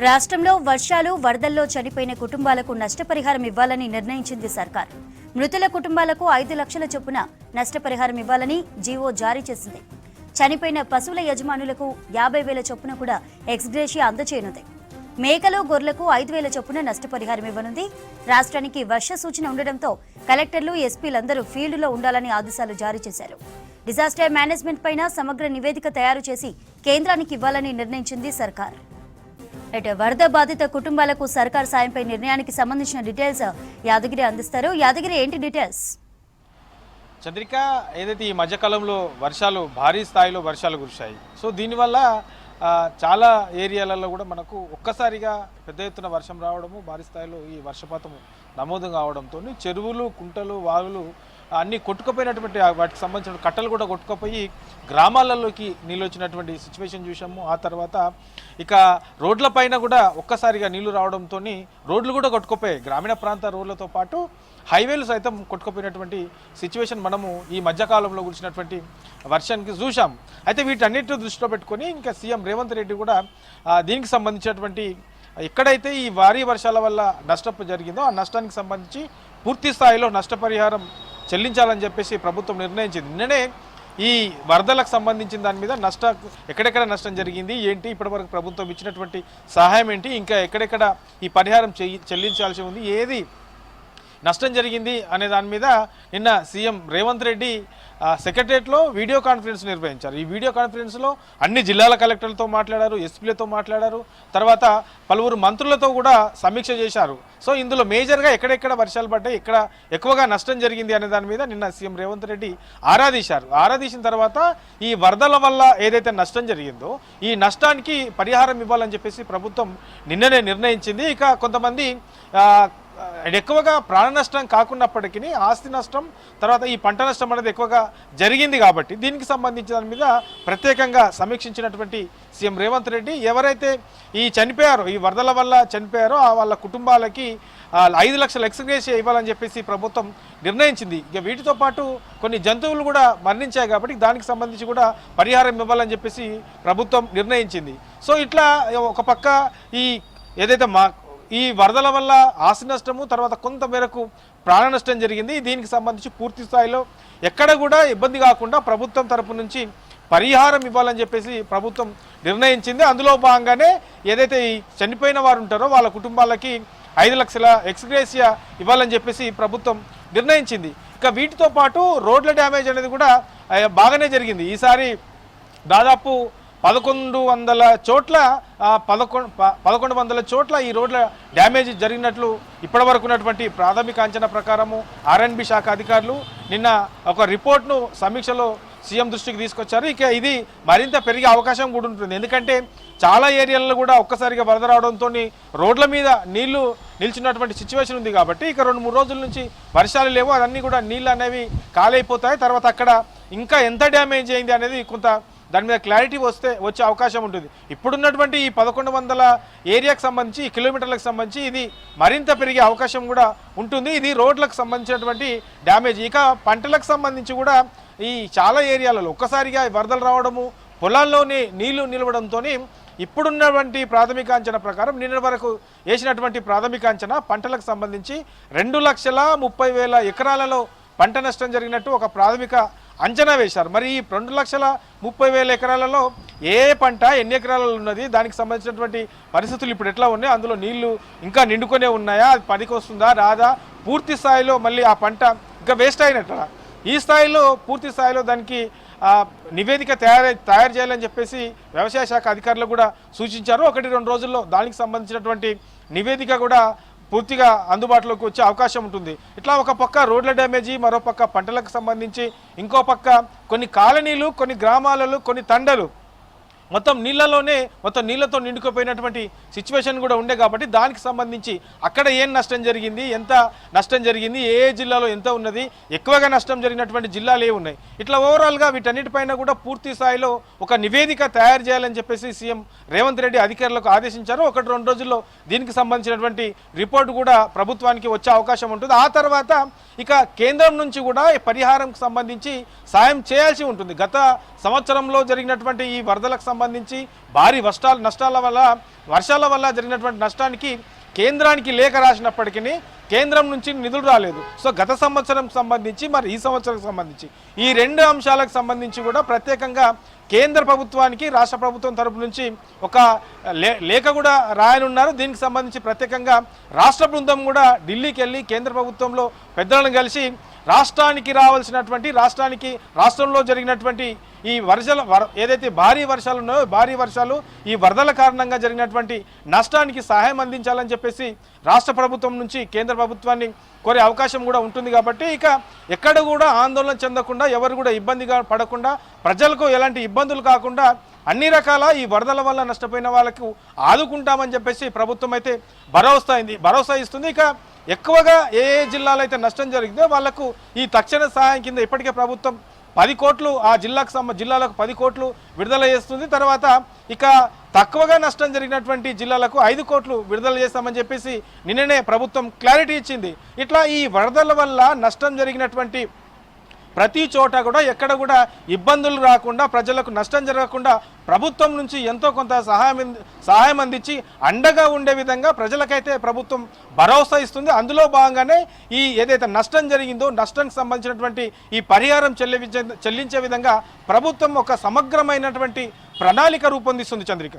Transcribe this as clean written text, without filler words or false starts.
రాష్ట్రంలో వర్షాలు వరదల్లో చనిపోయిన కుటుంబాలకు నష్టపరిహారం ఇవ్వాలని నిర్ణయించింది సర్కార్. మృతుల కుటుంబాలకు 5 లక్షల చొప్పున నష్టపరిహారం ఇవ్వాలని జీవో జారీ చేసింది. చనిపోయిన పశువుల యజమానులకు 50,000 చొప్పున కూడా ఎక్స్గ్రేషియా అందజేయనుంది. మేకలు గొర్రెలకు 5,000 చొప్పున నష్టపరిహారం ఇవ్వనుంది. రాష్ట్రానికి వర్ష సూచన ఉండడంతో కలెక్టర్లు, ఎస్పీలందరూ ఫీల్డ్లో ఉండాలని ఆదేశాలు జారీ చేశారు. డిజాస్టర్ మేనేజ్మెంట్ పైన సమగ్ర నివేదిక తయారు చేసి కేంద్రానికి ఇవ్వాలని నిర్ణయించింది సర్కార్. వరద బాధిత కుటుంబాలకు సర్కార్ సాయంపై నిర్ణయానికి సంబంధించిన డీటెయిల్స్ యాదగిరి అందిస్తారు. యాదగిరి, ఏంటి డీటెయిల్స్? చంద్రిక, ఏదైతే ఈ మధ్యకాలంలో భారీ స్థాయిలో వర్షాలు కురిశాయి. సో దీనివల్ల చాలా ఏరియాలలో కూడా మనకు ఒక్కసారిగా పెద్ద ఎత్తున వర్షం రావడము, భారీ స్థాయిలో ఈ వర్షపాతము నమోదు కావడంతో చెరువులు, కుంటలు, వాగులు అన్నీ కొట్టుకుపోయినటువంటి, వాటికి సంబంధించిన కట్టలు కూడా కొట్టుకుపోయి గ్రామాలలోకి నీళ్ళు వచ్చినటువంటి సిచ్యువేషన్ చూసాము. ఆ తర్వాత ఇక రోడ్ల పైన కూడా ఒక్కసారిగా నీళ్లు రావడంతో రోడ్లు కూడా కొట్టుకుపోయాయి. గ్రామీణ ప్రాంత రోడ్లతో పాటు హైవేలు సైతం కొట్టుకుపోయినటువంటి సిచ్యువేషన్ మనము ఈ మధ్యకాలంలో కురిసినటువంటి వర్షానికి చూసాం. అయితే వీటన్నిటిని దృష్టిలో పెట్టుకొని ఇంకా సీఎం రేవంత్ రెడ్డి కూడా దీనికి సంబంధించినటువంటి ఎక్కడైతే ఈ భారీ వర్షాల వల్ల నష్టం జరిగిందో ఆ నష్టానికి సంబంధించి పూర్తి స్థాయిలో నష్టపరిహారం చెల్లించాలని చెప్పేసి ప్రభుత్వం నిర్ణయించింది. నిన్ననే ఈ వరదలకు సంబంధించిన దాని మీద ఎక్కడెక్కడ నష్టం జరిగింది ఏంటి, ఇప్పటివరకు ప్రభుత్వం ఇచ్చినటువంటి సహాయం ఏంటి, ఇంకా ఎక్కడెక్కడ ఈ పరిహారం చెల్లించాల్సి ఉంది, ఏది నష్టం జరిగింది అనే దాని మీద నిన్న సీఎం రేవంత్ రెడ్డి సెక్రటరియట్లో వీడియో కాన్ఫరెన్స్ నిర్వహించారు. ఈ వీడియో కాన్ఫరెన్స్లో అన్ని జిల్లాల కలెక్టర్లతో మాట్లాడారు, ఎస్పీలతో మాట్లాడారు, తర్వాత పలువురు మంత్రులతో కూడా సమీక్ష చేశారు. సో ఇందులో మేజర్గా ఎక్కడెక్కడ వర్షాలు పడ్డాయి, ఎక్కడ ఎక్కువగా నష్టం జరిగింది అనే దాని మీద నిన్న సీఎం రేవంత్ రెడ్డి ఆరాధీసిన తర్వాత ఈ వరదల వల్ల ఏదైతే నష్టం జరిగిందో ఈ నష్టానికి పరిహారం ఇవ్వాలని చెప్పేసి ప్రభుత్వం నిన్ననే నిర్ణయించింది. ఇక కొంతమంది ఎక్కువగా ప్రాణ నష్టం కాకున్నప్పటికీ ఆస్తి నష్టం, తర్వాత ఈ పంట నష్టం అనేది ఎక్కువగా జరిగింది కాబట్టి దీనికి సంబంధించిన దాని మీద ప్రత్యేకంగా సమీక్షించినటువంటి సీఎం రేవంత్ రెడ్డి ఎవరైతే ఈ వరదల వల్ల చనిపోయారో వాళ్ళ కుటుంబాలకి 5 లక్షల ఎక్స్గ్రేషియా ఇవ్వాలని చెప్పేసి ప్రభుత్వం నిర్ణయించింది. ఇక వీటితో పాటు కొన్ని జంతువులు కూడా మరణించాయి కాబట్టి దానికి సంబంధించి కూడా పరిహారం ఇవ్వాలని చెప్పేసి ప్రభుత్వం నిర్ణయించింది. సో ఇట్లా ఒక పక్క ఏదైతే ఈ వరదల వల్ల ఆస్తి నష్టము, తర్వాత కొంత మేరకు ప్రాణ నష్టం జరిగింది. దీనికి సంబంధించి పూర్తి స్థాయిలో ఎక్కడ కూడా ఇబ్బంది కాకుండా ప్రభుత్వం తరపు నుంచి పరిహారం ఇవ్వాలని చెప్పేసి ప్రభుత్వం నిర్ణయించింది. అందులో భాగంగానే ఏదైతే ఈ చనిపోయిన వారు ఉంటారో వాళ్ళ కుటుంబాలకి 5 లక్షల ఎక్స్గ్రేషియా ఇవ్వాలని చెప్పేసి ప్రభుత్వం నిర్ణయించింది. ఇక వీటితో పాటు రోడ్ల డ్యామేజ్ అనేది కూడా బాగానే జరిగింది. ఈసారి దాదాపు 1100 చోట్ల ఈ రోడ్ల డ్యామేజ్ జరిగినట్లు ఇప్పటివరకు ఉన్నటువంటి ప్రాథమిక అంచనా ప్రకారము ఆర్ఎండ్బి శాఖ అధికారులు నిన్న ఒక రిపోర్ట్ను సమీక్షలో సీఎం దృష్టికి తీసుకొచ్చారు. ఇక ఇది మరింత పెరిగే అవకాశం కూడా ఉంటుంది. ఎందుకంటే చాలా ఏరియాలలో కూడా ఒక్కసారిగా వరద రావడంతో రోడ్ల మీద నీళ్లు నిల్చున్నటువంటి సిచ్యువేషన్ ఉంది కాబట్టి ఇక 2-3 రోజుల నుంచి వర్షాలు లేవు, అవన్నీ కూడా నీళ్ళు అనేవి కాలైపోతాయి. తర్వాత అక్కడ ఇంకా ఎంత డ్యామేజ్ అయింది అనేది కొంత దాని మీద క్లారిటీ వచ్చే అవకాశం ఉంటుంది. ఇప్పుడున్నటువంటి ఈ 1100 ఏరియాకు సంబంధించి, కిలోమీటర్లకు సంబంధించి ఇది మరింత పెరిగే అవకాశం కూడా ఉంటుంది. ఇది రోడ్లకు సంబంధించినటువంటి డ్యామేజ్. ఇక పంటలకు సంబంధించి కూడా ఈ చాలా ఏరియాలలో ఒక్కసారిగా వరదలు రావడము, పొలాల్లోనే నీళ్లు నిలవడంతో ఇప్పుడున్నటువంటి ప్రాథమిక అంచనా ప్రకారం నిన్న వరకు వేసినటువంటి ప్రాథమిక అంచనా పంటలకు సంబంధించి 2,30,000 ఎకరాలలో పంట నష్టం జరిగినట్టు ఒక ప్రాథమిక అంచనా వేశారు. మరి ఈ 2,30,000 ఎకరాలలో ఏ పంట ఎన్ని ఎకరాలలో ఉన్నది, దానికి సంబంధించినటువంటి పరిస్థితులు ఇప్పుడు ఎట్లా ఉన్నాయి, అందులో నీళ్లు ఇంకా నిండుకొనే ఉన్నాయా, అది పనికి వస్తుందా రాదా, పూర్తి స్థాయిలో మళ్ళీ ఆ పంట ఇంకా వేస్ట్ అయినట్లా, ఈ స్థాయిలో పూర్తి స్థాయిలో దానికి నివేదిక తయారు చేయాలని చెప్పేసి వ్యవసాయ శాఖ అధికారులు కూడా సూచించారు. 1-2 రోజుల్లో దానికి సంబంధించినటువంటి నివేదిక కూడా పూర్తిగా అందుబాటులోకి వచ్చే అవకాశం ఉంటుంది. ఇట్లా ఒక పక్క రోడ్ల డ్యామేజీ, మరో పక్క పంటలకు సంబంధించి, ఇంకో పక్క కొన్ని కాలనీలు, కొన్ని గ్రామాలలో, కొన్ని తండలు మొత్తం నీళ్లతో నిండుకుపోయినటువంటి సిచ్యువేషన్ కూడా ఉండే కాబట్టి దానికి సంబంధించి అక్కడ ఏం నష్టం జరిగింది, ఎంత నష్టం జరిగింది, ఏ జిల్లాలో ఎంత ఉన్నది, ఎక్కువగా నష్టం జరిగినటువంటి జిల్లాలు ఏ ఉన్నాయి, ఇట్లా ఓవరాల్గా వీటన్నిటిపైన కూడా పూర్తి స్థాయిలో ఒక నివేదిక తయారు చేయాలని చెప్పేసి సీఎం రేవంత్ రెడ్డి అధికారులకు ఆదేశించారు. 1-2 రోజుల్లో దీనికి సంబంధించినటువంటి రిపోర్ట్ కూడా ప్రభుత్వానికి వచ్చే అవకాశం ఉంటుంది. ఆ తర్వాత ఇక కేంద్రం నుంచి కూడా పరిహారంకు సంబంధించి సాయం చేయాల్సి ఉంటుంది. గత సంవత్సరంలో జరిగినటువంటి ఈ వరదలకు సంబంధించి భారీ నష్టాల వల్ల వర్షాల వల్ల జరిగినటువంటి నష్టానికి కేంద్రానికి లేఖ రాసినప్పటికీ కేంద్రం నుంచి నిధులు రాలేదు. సో గత సంవత్సరం సంబంధించి మరి ఈ సంవత్సరం సంబంధించి ఈ రెండు అంశాలకు సంబంధించి కూడా ప్రత్యేకంగా కేంద్ర ప్రభుత్వానికి రాష్ట్ర ప్రభుత్వం తరపు నుంచి ఒక లేఖ కూడా రాయనున్నారు. దీనికి సంబంధించి ప్రత్యేకంగా రాష్ట్ర బృందం కూడా ఢిల్లీకి వెళ్ళి కేంద్ర ప్రభుత్వంలో పెద్దలను కలిసి రాష్ట్రానికి రావాల్సినటువంటి రాష్ట్రంలో జరిగినటువంటి ఈ ఏదైతే భారీ వర్షాలు ఉన్నాయో భారీ వర్షాలు ఈ వరదల కారణంగా జరిగినటువంటి నష్టానికి సహాయం అందించాలని చెప్పేసి రాష్ట్ర ప్రభుత్వం నుంచి కేంద్ర ప్రభుత్వాన్ని కోరే అవకాశం కూడా ఉంటుంది. కాబట్టి ఇక ఎక్కడ కూడా ఆందోళన చెందకుండా ఎవరు కూడా ఇబ్బందిగా పడకుండా ప్రజలకు ఎలాంటి ఇబ్బందులు కాకుండా అన్ని రకాల ఈ వరదల వల్ల నష్టపోయిన వాళ్ళకు ఆదుకుంటామని చెప్పేసి ప్రభుత్వం అయితే భరోసా ఇస్తుంది. ఇక ఎక్కువగా ఏ జిల్లాలో అయితే నష్టం జరిగిందో వాళ్లకు ఈ తక్షణ సహాయం కింద ఇప్పటికే ప్రభుత్వం 10 కోట్లు ఆ జిల్లాలకు 10 కోట్లు విడుదల చేస్తుంది. తర్వాత ఇక తక్కువగా నష్టం జరిగినటువంటి జిల్లాలకు 5 కోట్లు విడుదల చేస్తామని చెప్పేసి నిన్ననే ప్రభుత్వం క్లారిటీ ఇచ్చింది. ఇట్లా ఈ వరదల వల్ల నష్టం జరిగినటువంటి ప్రతి చోట కూడా ఎక్కడ కూడా ఇబ్బందులు రాకుండా ప్రజలకు నష్టం జరగకుండా ప్రభుత్వం నుంచి ఎంతో కొంత సహాయం అందించి అండగా ఉండే విధంగా ప్రజలకైతే ప్రభుత్వం భరోసా ఇస్తుంది. అందులో భాగంగానే ఈ ఏదైతే నష్టం జరిగిందో నష్టానికి సంబంధించినటువంటి ఈ పరిహారం చెల్లించే విధంగా ప్రభుత్వం ఒక సమగ్రమైనటువంటి ప్రణాళిక రూపొందిస్తుంది. చంద్రిక.